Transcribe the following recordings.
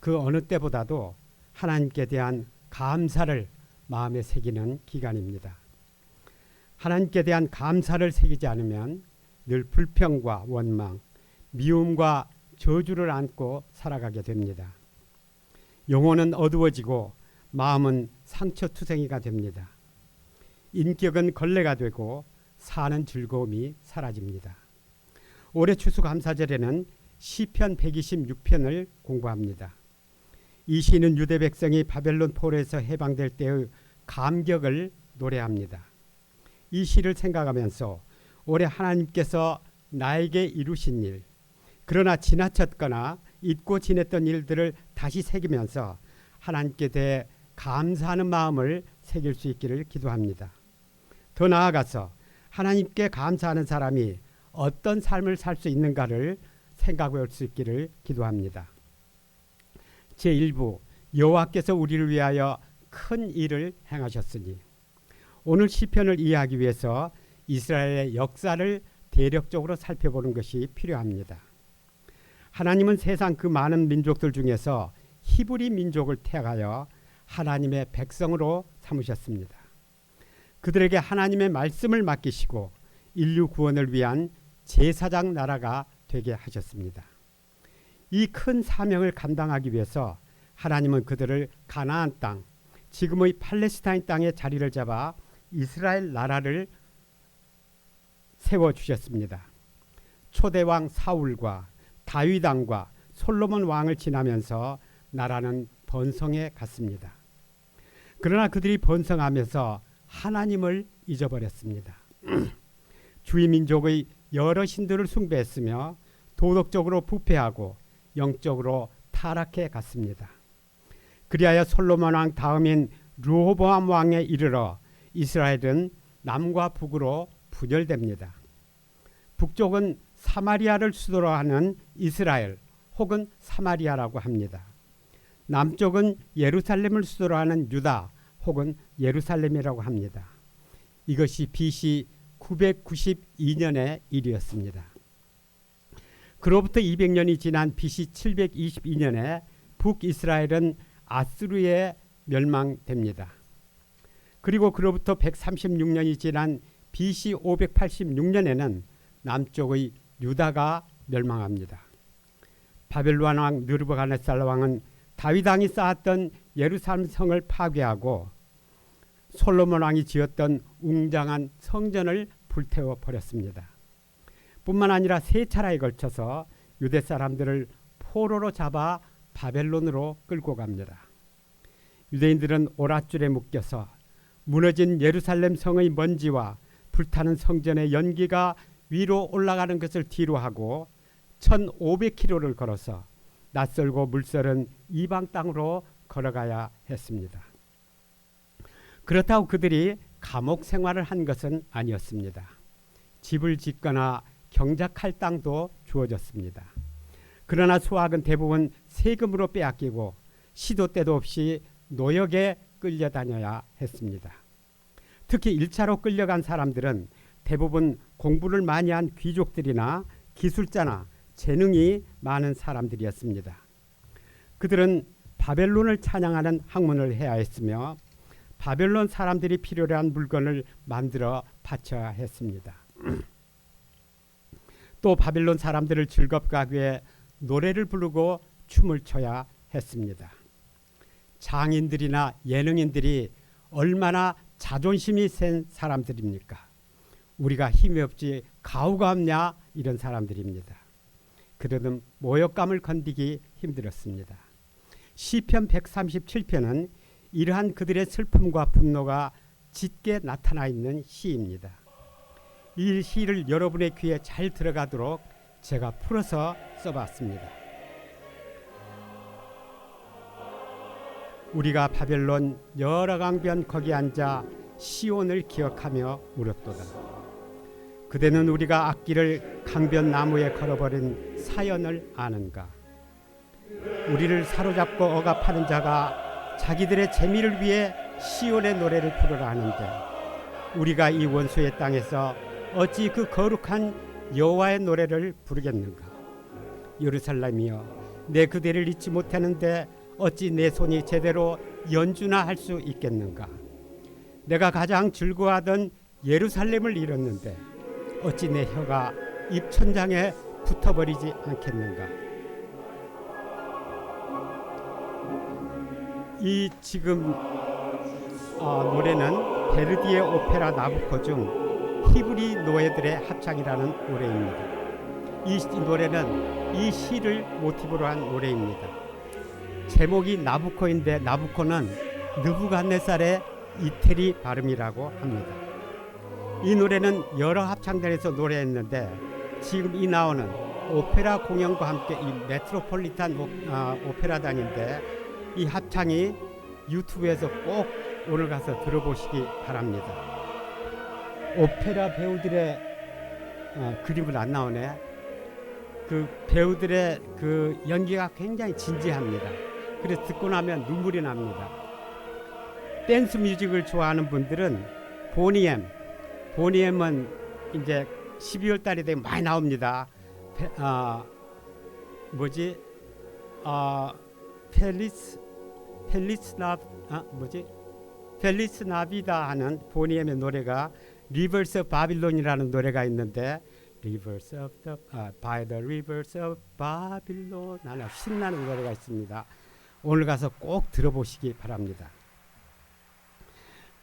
그 어느 때보다도 하나님께 대한 감사를 마음에 새기는 기간입니다. 하나님께 대한 감사를 새기지 않으면 늘 불평과 원망, 미움과 저주를 안고 살아가게 됩니다. 영혼은 어두워지고 마음은 상처투성이가 됩니다. 인격은 걸레가 되고 사는 즐거움이 사라집니다. 올해 추수감사절에는 시편 126편을 공부합니다. 이 시는 유대 백성이 바벨론 포로에서 해방될 때의 감격을 노래합니다. 이 시를 생각하면서 올해 하나님께서 나에게 이루신 일, 그러나 지나쳤거나 잊고 지냈던 일들을 다시 새기면서 하나님께 대해 감사하는 마음을 새길 수 있기를 기도합니다. 더 나아가서 하나님께 감사하는 사람이 어떤 삶을 살 수 있는가를 생각해 볼 수 있기를 기도합니다. 제1부 여호와께서 우리를 위하여 큰 일을 행하셨으니, 오늘 시편을 이해하기 위해서 이스라엘의 역사를 대략적으로 살펴보는 것이 필요합니다. 하나님은 세상 그 많은 민족들 중에서 히브리 민족을 택하여 하나님의 백성으로 삼으셨습니다. 그들에게 하나님의 말씀을 맡기시고 인류 구원을 위한 제사장 나라가 되게 하셨습니다. 이 큰 사명을 감당하기 위해서 하나님은 그들을 가나안 땅, 지금의 팔레스타인 땅에 자리를 잡아 이스라엘 나라를 세워주셨습니다. 초대왕 사울과 다윗 왕과 솔로몬 왕을 지나면서 나라는 번성해 갔습니다. 그러나 그들이 번성하면서 하나님을 잊어버렸습니다. 주의 민족의 여러 신들을 숭배했으며 도덕적으로 부패하고 영적으로 타락해 갔습니다. 그리하여 솔로몬 왕 다음인 르호보암 왕에 이르러 이스라엘은 남과 북으로 분열됩니다. 북쪽은 사마리아를 수도로 하는 이스라엘 혹은 사마리아라고 합니다. 남쪽은 예루살렘을 수도로 하는 유다 혹은 예루살렘이라고 합니다. 이것이 BC 992년의 일이었습니다. 그로부터 200년이 지난 BC 722년에 북이스라엘은 아수르에 멸망됩니다. 그리고 그로부터 136년이 지난 BC 586년에는 남쪽의 유다가 멸망합니다. 바벨론 왕 느부갓네살 왕은 다윗 왕이 쌓았던 예루살렘 성을 파괴하고 솔로몬 왕이 지었던 웅장한 성전을 불태워 버렸습니다. 뿐만 아니라 세 차례에 걸쳐서 유대 사람들을 포로로 잡아 바벨론으로 끌고 갑니다. 유대인들은 오랏줄에 묶여서 무너진 예루살렘 성의 먼지와 불타는 성전의 연기가 위로 올라가는 것을 뒤로하고 1500km를 걸어서 낯설고 물설은 이방 땅으로 걸어가야 했습니다. 그렇다고 그들이 감옥 생활을 한 것은 아니었습니다. 집을 짓거나 경작할 땅도 주어졌습니다. 그러나 수확은 대부분 세금으로 빼앗기고 시도 때도 없이 노역에 끌려다녀야 했습니다. 특히 1차로 끌려간 사람들은 대부분 공부를 많이 한 귀족들이나 기술자나 재능이 많은 사람들이었습니다. 그들은 바벨론을 찬양하는 학문을 해야 했으며 바벨론 사람들이 필요로 한 물건을 만들어 바쳐야 했습니다. 또 바벨론 사람들을 즐겁게 하기 위해 노래를 부르고 춤을 춰야 했습니다. 장인들이나 예능인들이 얼마나 자존심이 센 사람들입니까? 우리가 힘이 없지 가오가 없냐, 이런 사람들입니다. 그들은 모욕감을 건디기 힘들었습니다. 시편 137편은 이러한 그들의 슬픔과 분노가 짙게 나타나 있는 시입니다. 이 시를 여러분의 귀에 잘 들어가도록 제가 풀어서 써봤습니다. 우리가 바벨론 여러 강변 거기 앉아 시온을 기억하며 울었도다. 그대는 우리가 악기를 강변 나무에 걸어버린 사연을 아는가? 우리를 사로잡고 억압하는 자가 자기들의 재미를 위해 시온의 노래를 부르라 하는데 우리가 이 원수의 땅에서 어찌 그 거룩한 여호와의 노래를 부르겠는가? 예루살렘이여, 내 그대를 잊지 못하는데 어찌 내 손이 제대로 연주나 할 수 있겠는가. 내가 가장 즐거워하던 예루살렘을 잃었는데 어찌 내 혀가 입천장에 붙어버리지 않겠는가. 이 지금 노래는 베르디의 오페라 나부코 중 히브리 노예들의 합창이라는 노래입니다. 이 노래는 이 시를 모티브로 한 노래입니다. 제목이 나부코인데 나부코는 느부갓네살의 이태리 발음이라고 합니다. 이 노래는 여러 합창단에서 노래했는데 지금 이 나오는 오페라 공연과 함께 이 메트로폴리탄 오페라단인데 이 합창이 유튜브에서 꼭 오늘 가서 들어보시기 바랍니다. 오페라 배우들의 그림은 안 나오네. 그 배우들의 그 연기가 굉장히 진지합니다. 그래서 듣고 나면 눈물이 납니다. 댄스 뮤직을 좋아하는 분들은 보니엠은 이제 12월 달이 되면 많이 나옵니다. 펠리스 나비다 하는 보니엠의 노래가 리버스 오브 바빌론이라는 노래가 있는데 Rivers of the by the rivers of Babylon 하는 신나는 노래가 있습니다. 오늘 가서 꼭 들어보시기 바랍니다.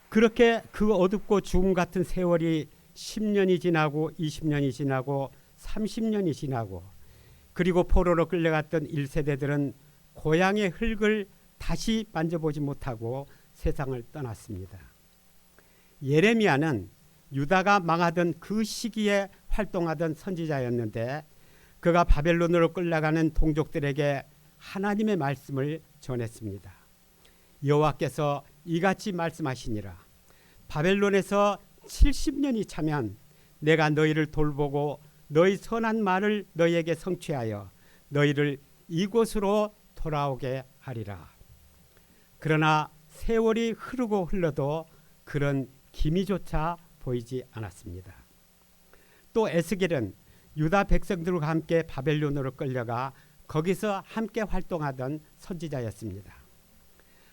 그렇게 그 어둡고 죽음 같은 세월이 10년이 지나고 20년이 지나고 30년이 지나고 그리고 포로로 끌려갔던 1세대들은 고향의 흙을 다시 만져보지 못하고 세상을 떠났습니다. 예레미야는 유다가 망하던 그 시기에 활동하던 선지자였는데 그가 바벨론으로 끌려가는 동족들에게 하나님의 말씀을 전했습니다. 여호와께서 이같이 말씀하시니라. 바벨론에서 70년이 차면 내가 너희를 돌보고 너희 선한 말을 너희에게 성취하여 너희를 이곳으로 돌아오게 하리라. 그러나 세월이 흐르고 흘러도 그런 기미조차 보이지 않았습니다. 또 에스겔은 유다 백성들과 함께 바벨론으로 끌려가 거기서 함께 활동하던 선지자였습니다.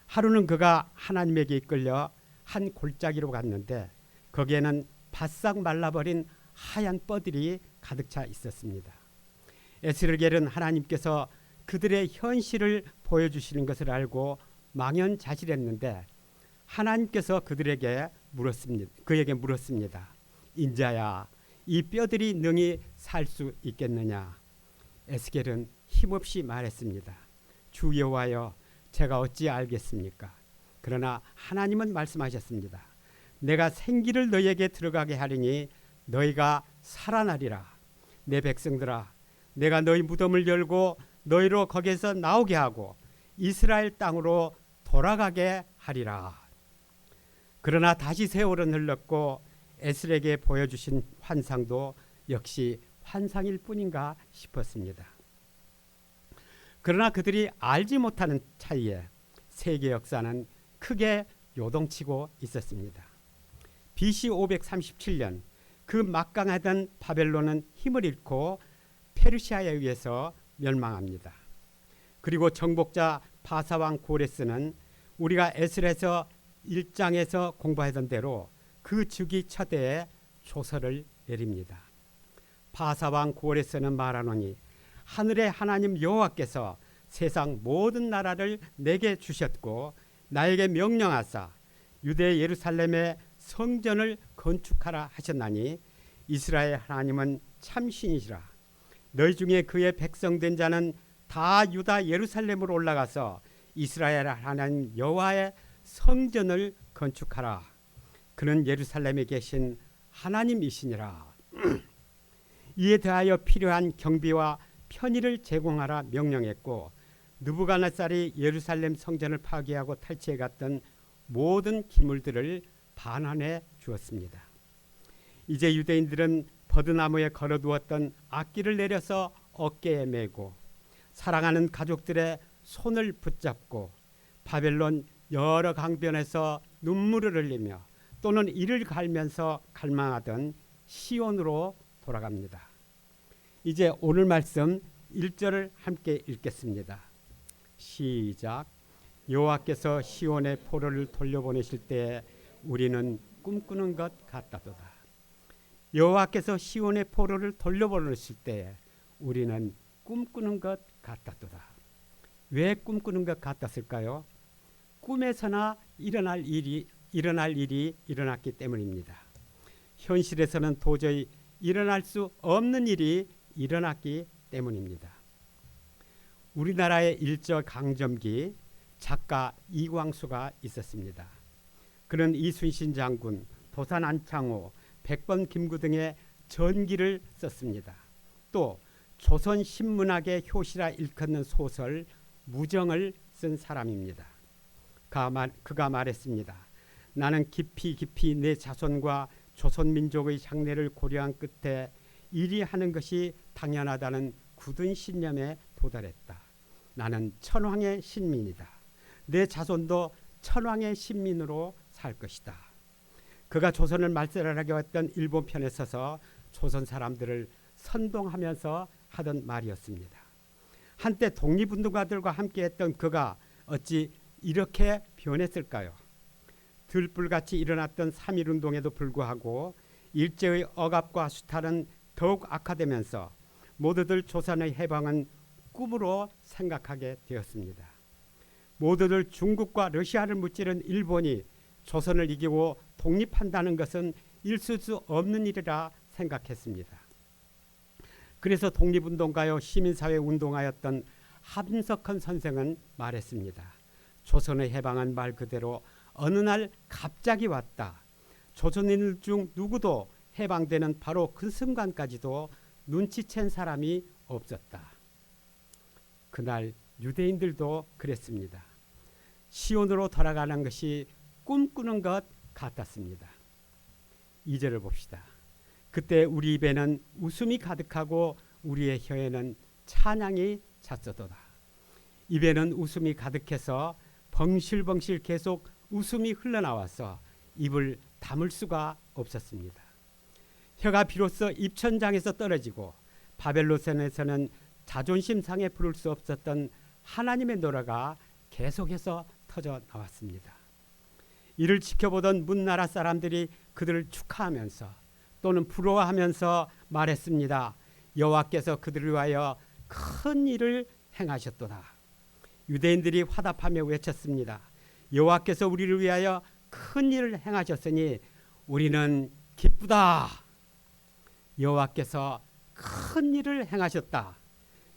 하루는 그가 하나님에게 이끌려 한 골짜기로 갔는데 거기에는 바싹 말라버린 하얀 뼈들이 가득 차 있었습니다. 에스겔은 하나님께서 그들의 현실을 보여주시는 것을 알고 망연자실했는데 하나님께서 그에게 물었습니다. 인자야, 이 뼈들이 능히 살 수 있겠느냐? 에스겔은 힘없이 말했습니다. 주 여호와여, 제가 어찌 알겠습니까? 그러나 하나님은 말씀하셨습니다. 내가 생기를 너희에게 들어가게 하리니 너희가 살아나리라. 내 백성들아, 내가 너희 무덤을 열고 너희로 거기에서 나오게 하고 이스라엘 땅으로 돌아가게 하리라. 그러나 다시 세월은 흘렀고 에스겔에게 보여주신 환상도 역시 환상일 뿐인가 싶었습니다. 그러나 그들이 알지 못하는 차이에 세계 역사는 크게 요동치고 있었습니다. BC 537년 그 막강하던 바벨론은 힘을 잃고 페르시아에 의해서 멸망합니다. 그리고 정복자 바사왕 고레스는 우리가 에스겔에서 1장에서 공부하던 대로 그 주기 첫 해에 조서를 내립니다. 바사왕 고레스는 말하노니 하늘의 하나님 여호와께서 세상 모든 나라를 내게 주셨고 나에게 명령하사 유대 예루살렘의 성전을 건축하라 하셨나니 이스라엘 하나님은 참신이시라. 너희 중에 그의 백성된 자는 다 유다 예루살렘으로 올라가서 이스라엘 하나님 여호와의 성전을 건축하라. 그는 예루살렘에 계신 하나님이시니라. 이에 대하여 필요한 경비와 편의를 제공하라 명령했고 느부갓네살이 예루살렘 성전을 파괴하고 탈취해 갔던 모든 기물들을 반환해 주었습니다. 이제 유대인들은 버드나무에 걸어두었던 악기를 내려서 어깨에 메고 사랑하는 가족들의 손을 붙잡고 바벨론 여러 강변에서 눈물을 흘리며 또는 이를 갈면서 갈망하던 시온으로 돌아갑니다. 이제 오늘 말씀 1절을 함께 읽겠습니다. 시작. 여호와께서 시온의 포로를 돌려보내실 때 우리는 꿈꾸는 것 같다도다. 여호와께서 시온의 포로를 돌려보내실 때 우리는 꿈꾸는 것 같다도다. 왜 꿈꾸는 것 같았을까요? 꿈에서나 일어날 일이 일어났기 때문입니다. 현실에서는 도저히 일어날 수 없는 일이 일어났기 때문입니다. 우리나라의 일제강점기 작가 이광수가 있었습니다. 그는 이순신 장군, 도산 안창호, 백범 김구 등의 전기를 썼습니다. 또 조선신문학의 효시라 일컫는 소설 무정을 쓴 사람입니다. 그가 말했습니다. 나는 깊이 내 자손과 조선민족의 장래를 고려한 끝에 일이 하는 것이 당연하다는 굳은 신념에 도달했다. 나는 천황의 신민이다. 내 자손도 천황의 신민으로 살 것이다. 그가 조선을 말살하게 했던 일본 편에 서서 조선 사람들을 선동하면서 하던 말이었습니다. 한때 독립운동가들과 함께했던 그가 어찌 이렇게 변했을까요? 들불같이 일어났던 3.1운동에도 불구하고 일제의 억압과 수탈은 더욱 악화되면서 모두들 조선의 해방은 꿈으로 생각하게 되었습니다. 모두들 중국과 러시아를 무찌른 일본이 조선을 이기고 독립한다는 것은 있을 수 없는 일이라 생각했습니다. 그래서 독립운동가요 시민사회 운동가였던 함석헌 선생은 말했습니다. 조선의 해방은 말 그대로 어느 날 갑자기 왔다. 조선인들 중 누구도 해방되는 바로 그 순간까지도 눈치챈 사람이 없었다. 그날 유대인들도 그랬습니다. 시온으로 돌아가는 것이 꿈꾸는 것 같았습니다. 2절을 봅시다. 그때 우리 입에는 웃음이 가득하고 우리의 혀에는 찬양이 찼었도다. 입에는 웃음이 가득해서 벙실벙실 계속 웃음이 흘러나와서 입을 다물 수가 없었습니다. 혀가 비로소 입천장에서 떨어지고 바벨론에서는 자존심 상해 부를 수 없었던 하나님의 노래가 계속해서 터져 나왔습니다. 이를 지켜보던 문나라 사람들이 그들을 축하하면서 또는 부러워하면서 말했습니다. 여호와께서 그들을 위하여 큰 일을 행하셨도다. 유대인들이 화답하며 외쳤습니다. 여호와께서 우리를 위하여 큰 일을 행하셨으니 우리는 기쁘다. 여호와께서 큰 일을 행하셨다.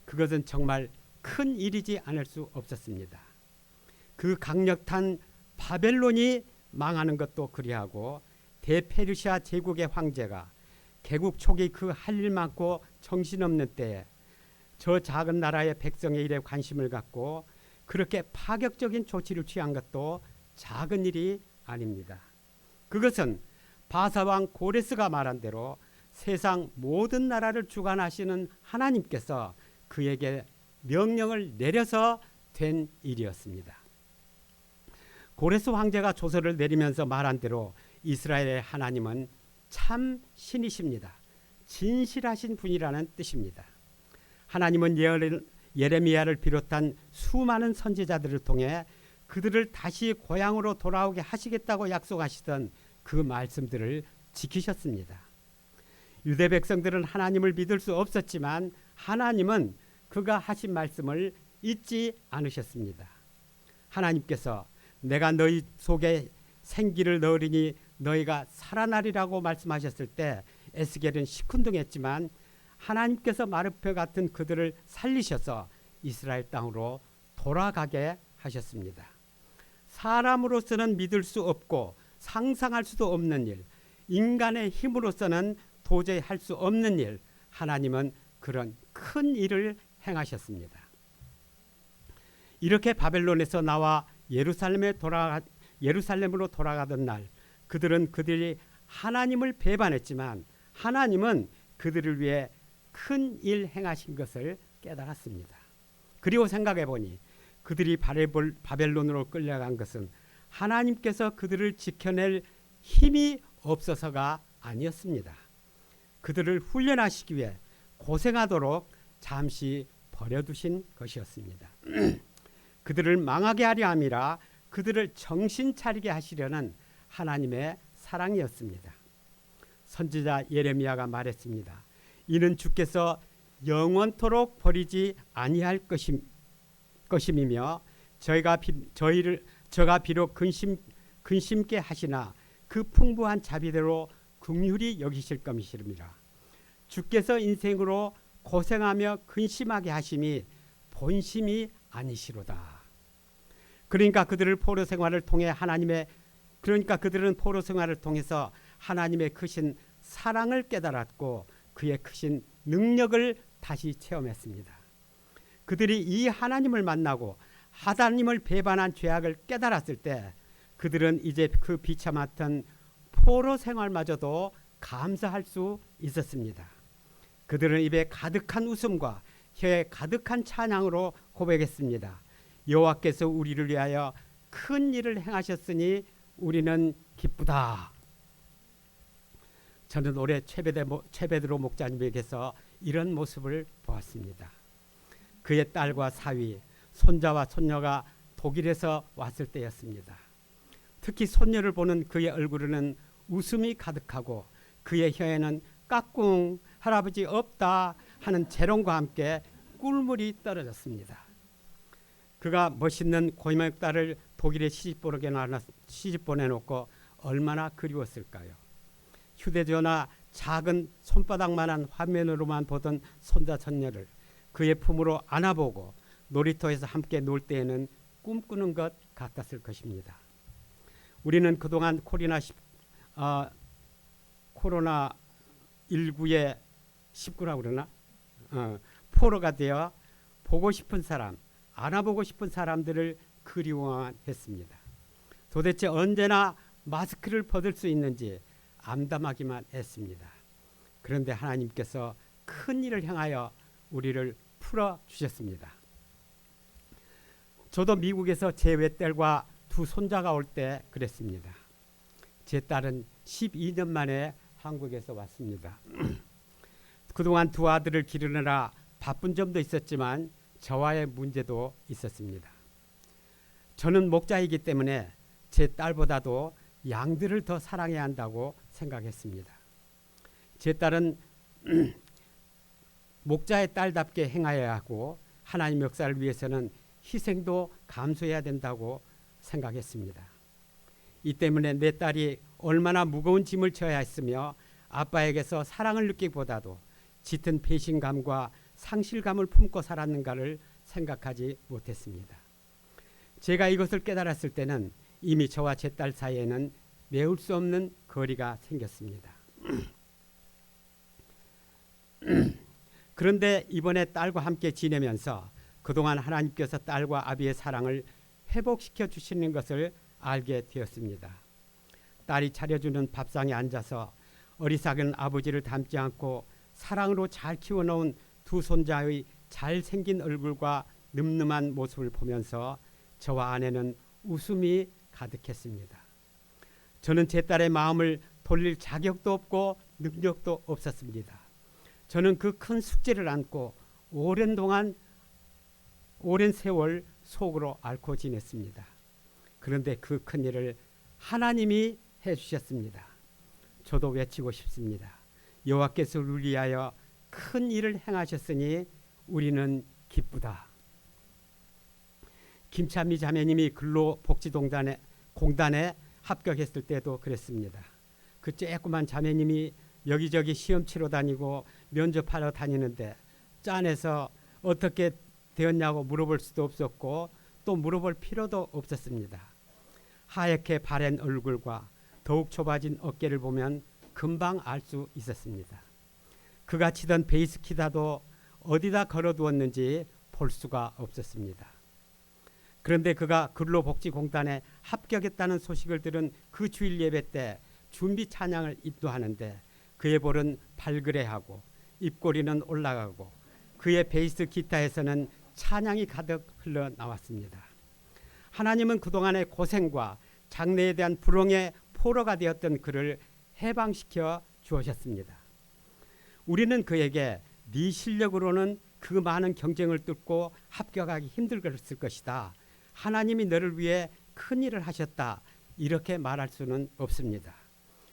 그것은 정말 큰 일이지 않을 수 없었습니다. 그 강력한 바벨론이 망하는 것도 그리하고 대페르시아 제국의 황제가 개국 초기 그 할 일 많고 정신없는 때에 저 작은 나라의 백성의 일에 관심을 갖고 그렇게 파격적인 조치를 취한 것도 작은 일이 아닙니다. 그것은 바사왕 고레스가 말한 대로 세상 모든 나라를 주관하시는 하나님께서 그에게 명령을 내려서 된 일이었습니다. 고레스 황제가 조서를 내리면서 말한 대로 이스라엘의 하나님은 참 신이십니다. 진실하신 분이라는 뜻입니다. 하나님은 예레미야를 비롯한 수많은 선지자들을 통해 그들을 다시 고향으로 돌아오게 하시겠다고 약속하시던 그 말씀들을 지키셨습니다. 유대 백성들은 하나님을 믿을 수 없었지만 하나님은 그가 하신 말씀을 잊지 않으셨습니다. 하나님께서 내가 너희 속에 생기를 넣으리니 너희가 살아나리라고 말씀하셨을 때 에스겔은 시큰둥했지만 하나님께서 마르페 같은 그들을 살리셔서 이스라엘 땅으로 돌아가게 하셨습니다. 사람으로서는 믿을 수 없고 상상할 수도 없는 일, 인간의 힘으로서는 도저히 할 수 없는 일, 하나님은 그런 큰 일을 행하셨습니다. 이렇게 바벨론에서 나와 예루살렘으로 돌아가던 날 그들은 그들이 하나님을 배반했지만 하나님은 그들을 위해 큰 일 행하신 것을 깨달았습니다. 그리고 생각해 보니 그들이 바벨론으로 끌려간 것은 하나님께서 그들을 지켜낼 힘이 없어서가 아니었습니다. 그들을 훈련하시기 위해 고생하도록 잠시 버려두신 것이었습니다. 그들을 망하게 하려 함이라 그들을 정신 차리게 하시려는 하나님의 사랑이었습니다. 선지자 예레미야가 말했습니다. 이는 주께서 영원토록 버리지 아니할 것임이며 저가 비록 근심케 하시나 그 풍부한 자비대로 긍휼히 여기실 것이니라. 주께서 인생으로 고생하며 근심하게 하심이 본심이 아니시로다. 그러니까 그들은 포로 생활을 통해서 하나님의 크신 사랑을 깨달았고 그의 크신 능력을 다시 체험했습니다. 그들이 이 하나님을 만나고 하나님을 배반한 죄악을 깨달았을 때 그들은 이제 그 비참했던 포로 생활마저도 감사할 수 있었습니다. 그들은 입에 가득한 웃음과 혀에 가득한 찬양으로 고백했습니다. 여호와께서 우리를 위하여 큰 일을 행하셨으니 우리는 기쁘다. 저는 올해 최베드로 목자님에게서 이런 모습을 보았습니다. 그의 딸과 사위, 손자와 손녀가 독일에서 왔을 때였습니다. 특히 손녀를 보는 그의 얼굴에는 웃음이 가득하고 그의 혀에는 까꿍 할아버지 없다 하는 재롱과 함께 꿀물이 떨어졌습니다. 그가 멋있는 고이목 딸을 독일에 시집 보내놓고 얼마나 그리웠을까요? 휴대전화 작은 손바닥만한 화면으로만 보던 손자 손녀를 그의 품으로 안아보고 놀이터에서 함께 놀 때에는 꿈꾸는 것 같았을 것입니다. 우리는 그동안 코로나19에 19라고 그러나 포로가 되어 보고 싶은 사람, 안아보고 싶은 사람들을 그리워했습니다. 도대체 언제나 마스크를 벗을 수 있는지 암담하기만 했습니다. 그런데 하나님께서 큰 일을 향하여 우리를 풀어주셨습니다. 저도 미국에서 제 외딸과 두 손자가 올 때 그랬습니다. 제 딸은 12년 만에 한국에서 왔습니다. 그동안 두 아들을 기르느라 바쁜 점도 있었지만 저와의 문제도 있었습니다. 저는 목자이기 때문에 제 딸보다도 양들을 더 사랑해야 한다고 생각했습니다. 제 딸은 목자의 딸답게 행하여야 하고 하나님 역사를 위해서는 희생도 감수해야 된다고 생각했습니다. 이 때문에 내 딸이 얼마나 무거운 짐을 져야 했으며 아빠에게서 사랑을 느끼기보다도 짙은 배신감과 상실감을 품고 살았는가를 생각하지 못했습니다. 제가 이것을 깨달았을 때는 이미 저와 제 딸 사이에는 메울 수 없는 거리가 생겼습니다. 그런데 이번에 딸과 함께 지내면서 그동안 하나님께서 딸과 아비의 사랑을 회복시켜 주시는 것을 알게 되었습니다. 딸이 차려주는 밥상에 앉아서 어리석은 아버지를 닮지 않고 사랑으로 잘 키워놓은 두 손자의 잘생긴 얼굴과 늠름한 모습을 보면서 저와 아내는 웃음이 가득했습니다. 저는 제 딸의 마음을 돌릴 자격도 없고 능력도 없었습니다. 저는 그 큰 숙제를 안고 오랜 세월 속으로 앓고 지냈습니다. 그런데 그 큰 일을 하나님이 해주셨습니다. 저도 외치고 싶습니다. 여호와께서 우리를 위하여 큰 일을 행하셨으니 우리는 기쁘다. 김찬미 자매님이 근로복지공단에 합격했을 때도 그랬습니다. 그 쬐꼬만 자매님이 여기저기 시험 치러 다니고 면접하러 다니는데 짠해서 어떻게 되었냐고 물어볼 수도 없었고 또 물어볼 필요도 없었습니다. 하얗게 바랜 얼굴과 더욱 좁아진 어깨를 보면 금방 알 수 있었습니다. 그가 치던 베이스 기타도 어디다 걸어두었는지 볼 수가 없었습니다. 그런데 그가 근로복지공단에 합격했다는 소식을 들은 그 주일 예배 때 준비 찬양을 인도하는데 그의 볼은 발그레하고 입꼬리는 올라가고 그의 베이스 기타에서는 찬양이 가득 흘러나왔습니다. 하나님은 그동안의 고생과 장래에 대한 불행의 포로가 되었던 그를 해방시켜 주셨습니다. 우리는 그에게 네 실력으로는 그 많은 경쟁을 뚫고 합격하기 힘들었을 것이다. 하나님이 너를 위해 큰 일을 하셨다. 이렇게 말할 수는 없습니다.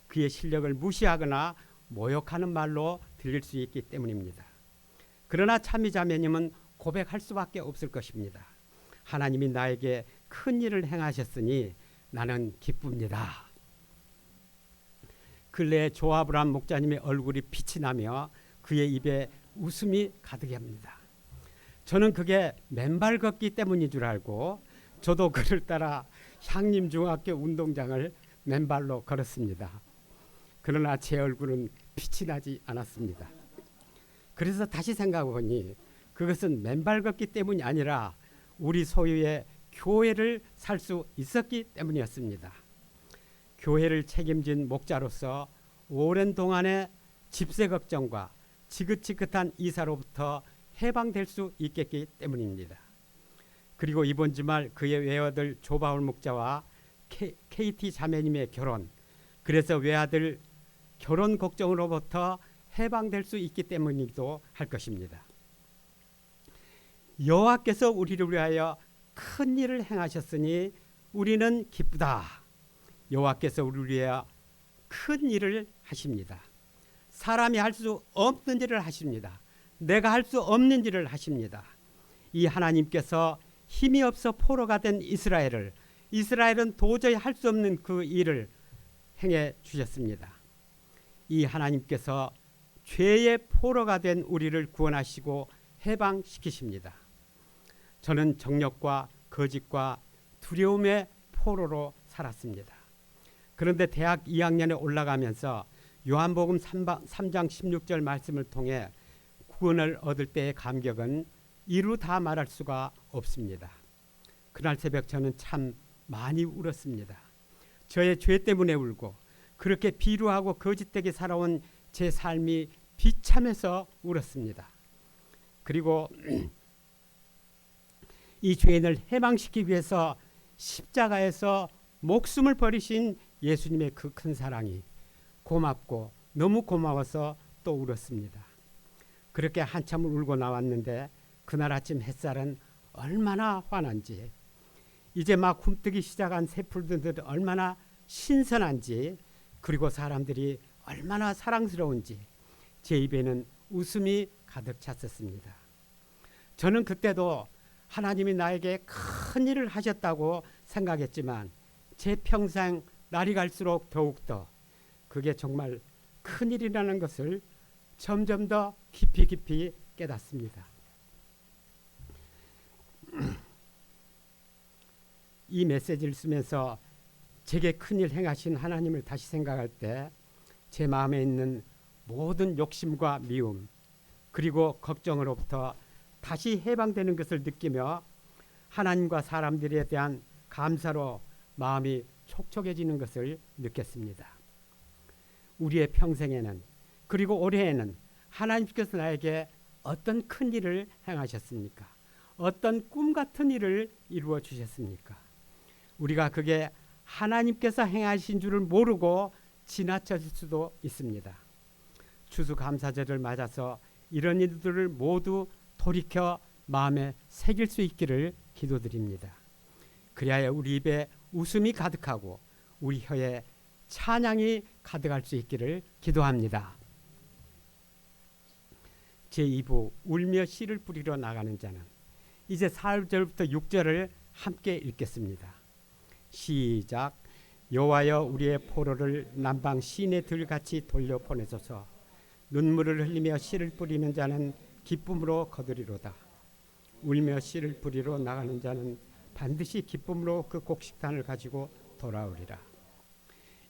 그의 실력을 무시하거나 모욕하는 말로 들릴 수 있기 때문입니다. 그러나 참미자매님은 고백할 수밖에 없을 것입니다. 하나님이 나에게 큰 일을 행하셨으니 나는 기쁩니다. 근래에 조아브람 목자님의 얼굴이 빛이 나며 그의 입에 웃음이 가득합니다. 저는 그게 맨발 걷기 때문인 줄 알고 저도 그를 따라 향림중학교 운동장을 맨발로 걸었습니다. 그러나 제 얼굴은 빛이 나지 않았습니다. 그래서 다시 생각해보니 그것은 맨발 걷기 때문이 아니라 우리 소유의 교회를 살 수 있었기 때문이었습니다. 교회를 책임진 목자로서 오랜 동안의 집세 걱정과 지긋지긋한 이사로부터 해방될 수 있겠기 때문입니다. 그리고 이번 주말 그의 외아들 조바울 목자와 KT 자매님의 결혼, 그래서 외아들 결혼 걱정으로부터 해방될 수 있기 때문이기도 할 것입니다. 여호와께서 우리를 위하여 큰 일을 행하셨으니 우리는 기쁘다. 여호와께서 우리를 위하여 큰 일을 하십니다. 사람이 할 수 없는 일을 하십니다. 내가 할 수 없는 일을 하십니다. 이 하나님께서 힘이 없어 포로가 된 이스라엘은 도저히 할 수 없는 그 일을 행해 주셨습니다. 이 하나님께서 죄의 포로가 된 우리를 구원하시고 해방시키십니다. 저는 정력과 거짓과 두려움의 포로로 살았습니다. 그런데 대학 2학년에 올라가면서 요한복음 3장 16절 말씀을 통해 구원을 얻을 때의 감격은 이루 다 말할 수가 없습니다. 그날 새벽 저는 참 많이 울었습니다. 저의 죄 때문에 울고 그렇게 비루하고 거짓되게 살아온 제 삶이 비참해서 울었습니다. 그리고 이 죄인을 해방시키기 위해서 십자가에서 목숨을 버리신 예수님의 그 큰 사랑이 고맙고 너무 고마워서 또 울었습니다. 그렇게 한참을 울고 나왔는데 그날 아침 햇살은 얼마나 환한지, 이제 막 굼뜨기 시작한 새풀들은 얼마나 신선한지, 그리고 사람들이 얼마나 사랑스러운지 제 입에는 웃음이 가득 찼었습니다. 저는 그때도 하나님이 나에게 큰 일을 하셨다고 생각했지만 제 평생 날이 갈수록 더욱더 그게 정말 큰 일이라는 것을 점점 더 깊이 깨닫습니다. 이 메시지를 쓰면서 제게 큰일 행하신 하나님을 다시 생각할 때 제 마음에 있는 모든 욕심과 미움 그리고 걱정으로부터 다시 해방되는 것을 느끼며 하나님과 사람들에 대한 감사로 마음이 촉촉해지는 것을 느꼈습니다. 우리의 평생에는 그리고 올해에는 하나님께서 나에게 어떤 큰 일을 행하셨습니까? 어떤 꿈 같은 일을 이루어 주셨습니까? 우리가 그게 하나님께서 행하신 줄을 모르고 지나쳐질 수도 있습니다. 추수감사절을 맞아서 이런 일들을 모두 돌이켜 마음에 새길 수 있기를 기도드립니다. 그리하여 우리 입에 웃음이 가득하고 우리 혀에 찬양이 가득할 수 있기를 기도합니다. 제2부 울며 씨를 뿌리러 나가는 자는, 이제 4절부터 6절을 함께 읽겠습니다. 시작. 여호와여 우리의 포로를 남방 시내 들같이 돌려 보내소서. 눈물을 흘리며 씨를 뿌리는 자는 기쁨으로 거두리로다. 울며 씨를 뿌리러 나가는 자는 반드시 기쁨으로 그 곡식단을 가지고 돌아오리라.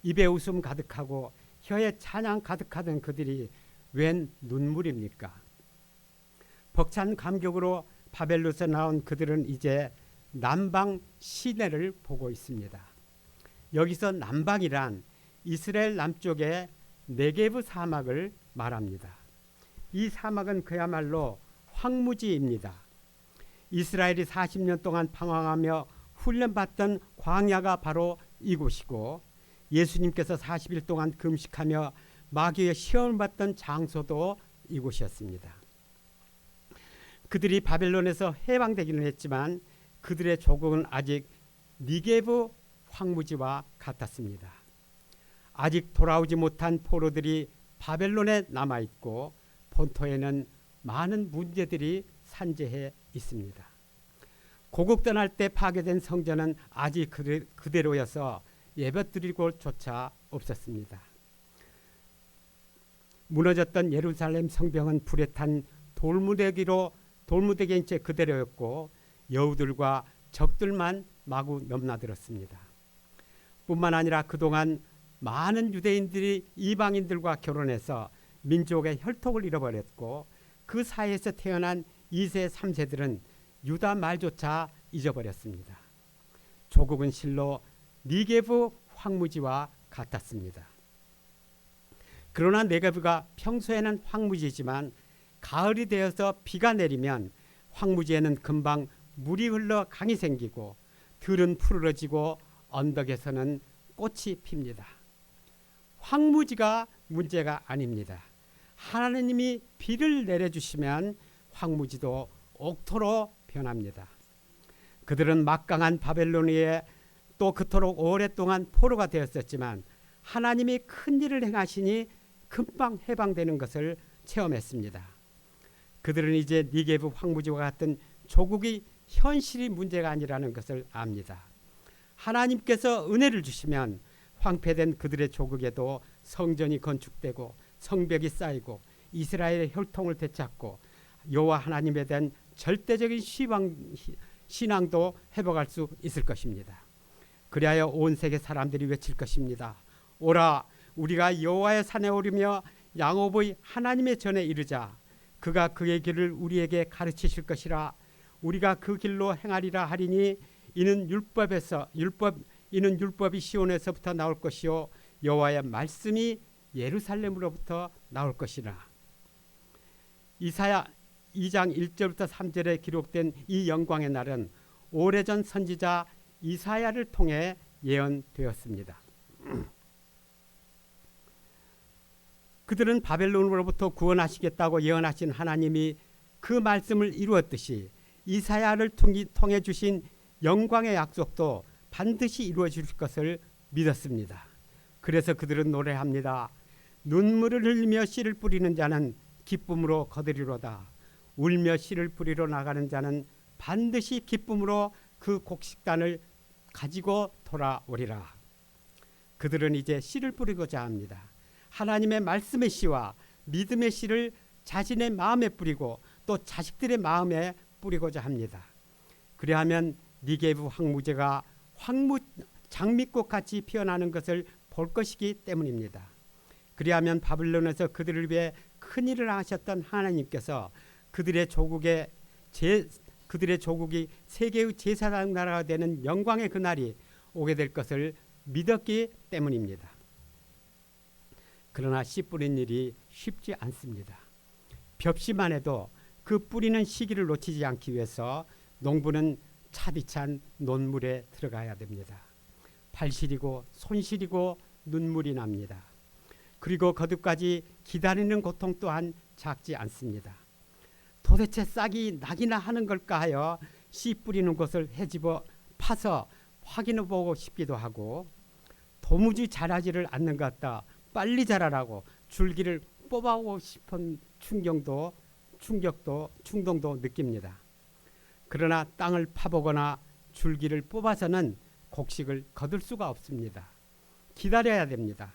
입에 웃음 가득하고 혀에 찬양 가득하던 그들이 웬 눈물입니까? 벅찬 감격으로 바벨론에서 나온 그들은 이제 남방 시내를 보고 있습니다. 여기서 남방이란 이스라엘 남쪽의 네게브 사막을 말합니다. 이 사막은 그야말로 황무지입니다. 이스라엘이 40년 동안 방황하며 훈련받던 광야가 바로 이곳이고, 예수님께서 40일 동안 금식하며 마귀의 시험을 받던 장소도 이곳이었습니다. 그들이 바벨론에서 해방되기는 했지만 그들의 조국은 아직 니게브 황무지와 같았습니다. 아직 돌아오지 못한 포로들이 바벨론에 남아있고 본토에는 많은 문제들이 산재해 있습니다. 고국 떠날 때 파괴된 성전은 아직 그대로여서 예배드릴 곳조차 없었습니다. 무너졌던 예루살렘 성벽은 불에 탄 돌무더기인 채 그대로였고 여우들과 적들만 마구 넘나들었습니다. 뿐만 아니라 그동안 많은 유대인들이 이방인들과 결혼해서 민족의 혈통을 잃어버렸고 그 사이에서 태어난 2세, 3세들은 유다 말조차 잊어버렸습니다. 조국은 실로 니게브 황무지와 같았습니다. 그러나 네게브가 평소에는 황무지지만 가을이 되어서 비가 내리면 황무지에는 금방 물이 흘러 강이 생기고 들은 푸르러지고 언덕에서는 꽃이 핍니다. 황무지가 문제가 아닙니다. 하나님이 비를 내려주시면 황무지도 옥토로 변합니다. 그들은 막강한 바벨론에 또 그토록 오랫동안 포로가 되었었지만 하나님이 큰 일을 행하시니 금방 해방되는 것을 체험했습니다. 그들은 이제 니게브 황무지와 같은 조국이 현실이 문제가 아니라는 것을 압니다. 하나님께서 은혜를 주시면 황폐된 그들의 조국에도 성전이 건축되고 성벽이 쌓이고 이스라엘의 혈통을 되찾고 여호와 하나님에 대한 절대적인 신앙도 회복할 수 있을 것입니다. 그리하여 온 세계 사람들이 외칠 것입니다. 오라, 우리가 여호와의 산에 오르며 야곱의 하나님의 전에 이르자. 그가 그의 길을 우리에게 가르치실 것이라. 우리가 그 길로 행하리라 하리니 이는 율법이 시온에서부터 나올 것이요 여호와의 말씀이 예루살렘으로부터 나올 것이라. 이사야 2장 1절부터 3절에 기록된 이 영광의 날은 오래전 선지자 이사야를 통해 예언되었습니다. 그들은 바벨론으로부터 구원하시겠다고 예언하신 하나님이 그 말씀을 이루었듯이 이사야를 통해 주신 영광의 약속도 반드시 이루어 주실 것을 믿었습니다. 그래서 그들은 노래합니다. 눈물을 흘리며 씨를 뿌리는 자는 기쁨으로 거두리로다. 울며 씨를 뿌리러 나가는 자는 반드시 기쁨으로 그 곡식단을 가지고 돌아오리라. 그들은 이제 씨를 뿌리고자 합니다. 하나님의 말씀의 씨와 믿음의 씨를 자신의 마음에 뿌리고 또 자식들의 마음에 뿌리고자 합니다. 그리하면 니게브 황무지가 장미꽃 같이 피어나는 것을 볼 것이기 때문입니다. 그리하면 바벨론에서 그들을 위해 큰 일을 하셨던 하나님께서 그들의 조국이 세계의 제사장 나라가 되는 영광의 그날이 오게 될 것을 믿었기 때문입니다. 그러나 씨 뿌린 일이 쉽지 않습니다. 벽시만 해도 그 뿌리는 시기를 놓치지 않기 위해서 농부는 차디찬 논물에 들어가야 됩니다. 팔 시리고 손 시리고 눈물이 납니다. 그리고 거듭까지 기다리는 고통 또한 작지 않습니다. 도대체 싹이 나기나 하는 걸까 하여 씨 뿌리는 곳을 헤집어 파서 확인해 보고 싶기도 하고 도무지 자라지를 않는 것 같다. 빨리 자라라고 줄기를 뽑아오고 싶은 충동도 느낍니다. 그러나 땅을 파보거나 줄기를 뽑아서는 곡식을 거둘 수가 없습니다. 기다려야 됩니다.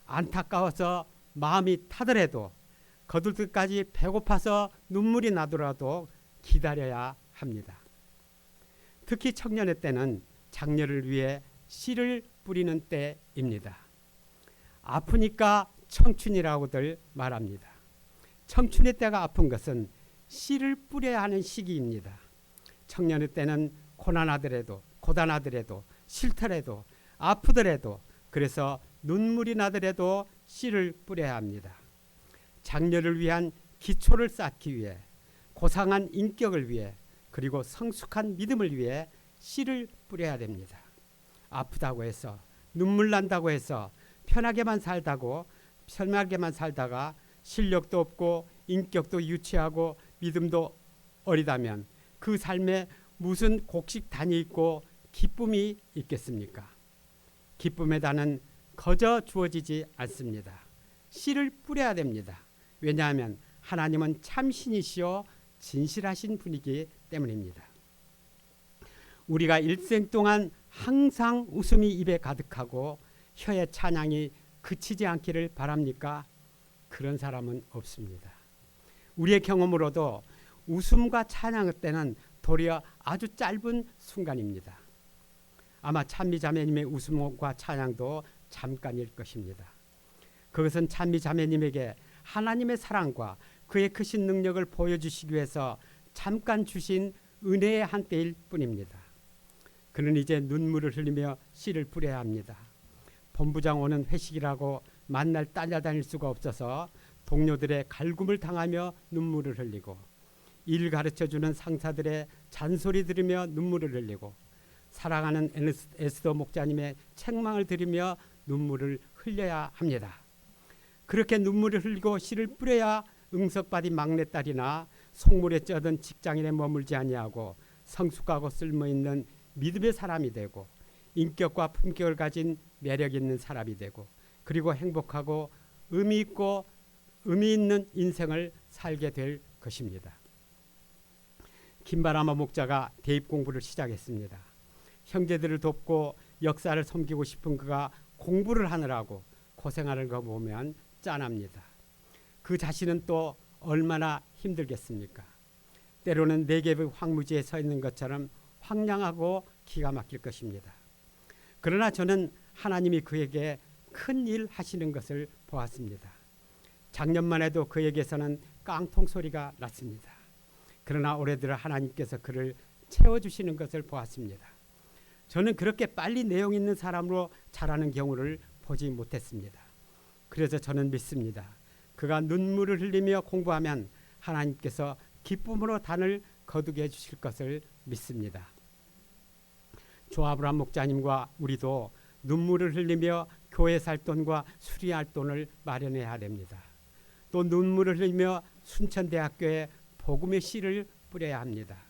안타까워서 마음이 타더라도 거둘 때까지 배고파서 눈물이 나더라도 기다려야 합니다. 특히 청년의 때는 장녀를 위해 씨를 뿌리는 때입니다. 아프니까 청춘이라고들 말합니다. 청춘의 때가 아픈 것은 씨를 뿌려야 하는 시기입니다. 청년의 때는 고단하더라도 싫더라도 아프더라도 그래서 눈물이 나더라도 씨를 뿌려야 합니다. 장녀를 위한 기초를 쌓기 위해 고상한 인격을 위해 그리고 성숙한 믿음을 위해 씨를 뿌려야 됩니다. 아프다고 해서 눈물 난다고 해서 편하게만 살다가 실력도 없고 인격도 유치하고 믿음도 어리다면 그 삶에 무슨 곡식단이 있고 기쁨이 있겠습니까? 기쁨의 단은 거저 주어지지 않습니다. 씨를 뿌려야 됩니다. 왜냐하면 하나님은 참신이시요 진실하신 분이기 때문입니다. 우리가 일생 동안 항상 웃음이 입에 가득하고 혀의 찬양이 그치지 않기를 바랍니까? 그런 사람은 없습니다. 우리의 경험으로도 웃음과 찬양 때는 도리어 아주 짧은 순간입니다. 아마 찬미자매님의 웃음과 찬양도 잠깐일 것입니다. 그것은 찬미자매님에게 하나님의 사랑과 그의 크신 능력을 보여주시기 위해서 잠깐 주신 은혜의 한때일 뿐입니다. 그는 이제 눈물을 흘리며 씨를 뿌려야 합니다. 본부장 오는 회식이라고 만날 따라다닐 수가 없어서 동료들의 갈굼을 당하며 눈물을 흘리고, 일 가르쳐주는 상사들의 잔소리 들으며 눈물을 흘리고, 사랑하는 에스더 목자님의 책망을 들으며 눈물을 흘려야 합니다. 그렇게 눈물을 흘리고 씨를 뿌려야 응석받이 막내딸이나 속물에 쩌든 직장인에 머물지 아니하고 성숙하고 쓸모있는 믿음의 사람이 되고 인격과 품격을 가진 매력 있는 사람이 되고, 그리고 행복하고 의미 있는 인생을 살게 될 것입니다. 김바라마 목자가 대입 공부를 시작했습니다. 형제들을 돕고 역사를 섬기고 싶은 그가 공부를 하느라고 고생하는 거 보면 짠합니다. 그 자신은 또 얼마나 힘들겠습니까? 때로는 네게브 황무지에 서 있는 것처럼 황량하고 기가 막힐 것입니다. 그러나 저는 하나님이 그에게 큰 일 하시는 것을 보았습니다. 작년만 해도 그에게서는 깡통 소리가 났습니다. 그러나 올해 들어 하나님께서 그를 채워주시는 것을 보았습니다. 저는 그렇게 빨리 내용 있는 사람으로 자라는 경우를 보지 못했습니다. 그래서 저는 믿습니다. 그가 눈물을 흘리며 공부하면 하나님께서 기쁨으로 단을 거두게 해주실 것을 믿습니다. 조아브람 목자님과 우리도 눈물을 흘리며 교회 살 돈과 수리할 돈을 마련해야 됩니다. 또 눈물을 흘리며 순천대학교에 복음의 씨를 뿌려야 합니다.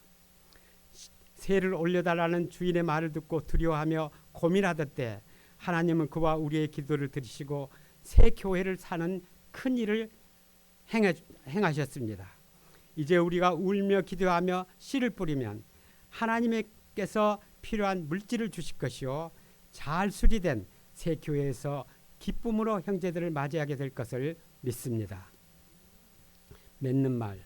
세를 올려달라는 주인의 말을 듣고 두려워하며 고민하던 때 하나님은 그와 우리의 기도를 들으시고 새 교회를 사는 큰 일을 행하셨습니다. 이제 우리가 울며 기도하며 씨를 뿌리면 하나님께서 필요한 물질을 주실 것이요 잘 수리된 새 교회에서 기쁨으로 형제들을 맞이하게 될 것을 믿습니다. 맺는 말,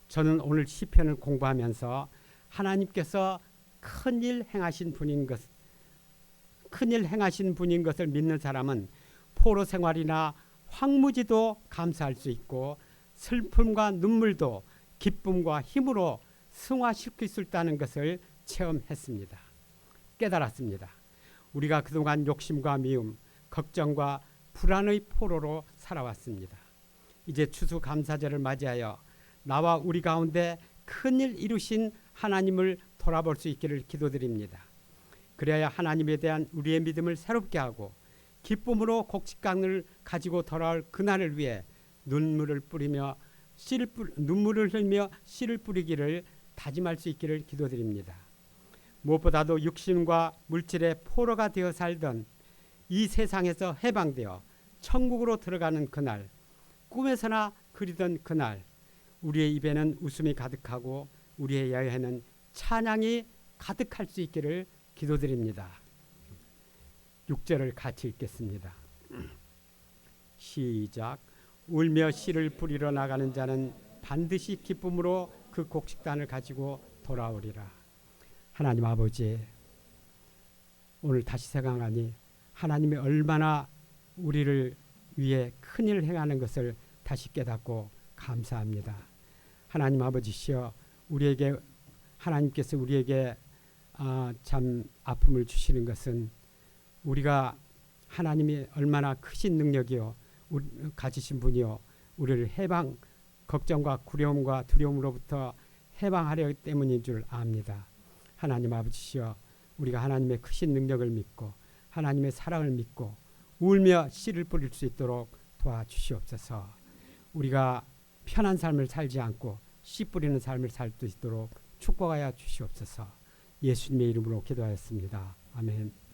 저는 오늘 시편을 공부하면서 하나님께서 큰일 행하신 분인 것을 믿는 사람은 포로 생활이나 황무지도 감사할 수 있고 슬픔과 눈물도 기쁨과 힘으로 승화시킬 수 있다는 것을 체험했습니다. 깨달았습니다. 우리가 그동안 욕심과 미움, 걱정과 불안의 포로로 살아왔습니다. 이제 추수감사절을 맞이하여 나와 우리 가운데 큰일 이루신 하나님을 돌아볼 수 있기를 기도드립니다. 그래야 하나님에 대한 우리의 믿음을 새롭게 하고 기쁨으로 곡식강을 가지고 돌아올 그날을 위해 눈물을 흘리며 씨를 뿌리기를 다짐할 수 있기를 기도드립니다. 무엇보다도 육신과 물질의 포로가 되어 살던 이 세상에서 해방되어 천국으로 들어가는 그날, 꿈에서나 그리던 그날, 우리의 입에는 웃음이 가득하고 우리의 야에는 찬양이 가득할 수 있기를 기도드립니다. 6절을 같이 읽겠습니다. 시작. 울며 씨를 뿌리러 나가는 자는 반드시 기쁨으로 그 곡식단을 가지고 돌아오리라. 하나님 아버지, 오늘 다시 생각하니 하나님이 얼마나 우리를 위해 큰일을 행하는 것을 다시 깨닫고 감사합니다. 하나님 아버지시여, 하나님께서 우리에게 참 아픔을 주시는 것은 우리가 하나님이 얼마나 크신 능력이요 가지신 분이요 우리를 걱정과 두려움과 두려움으로부터 해방하려 때문인 줄 압니다. 하나님 아버지시여, 우리가 하나님의 크신 능력을 믿고 하나님의 사랑을 믿고 울며 씨를 뿌릴 수 있도록 도와주시옵소서. 우리가 편한 삶을 살지 않고 씨 뿌리는 삶을 살 수 있도록 축복하여 주시옵소서. 예수님의 이름으로 기도하였습니다. 아멘.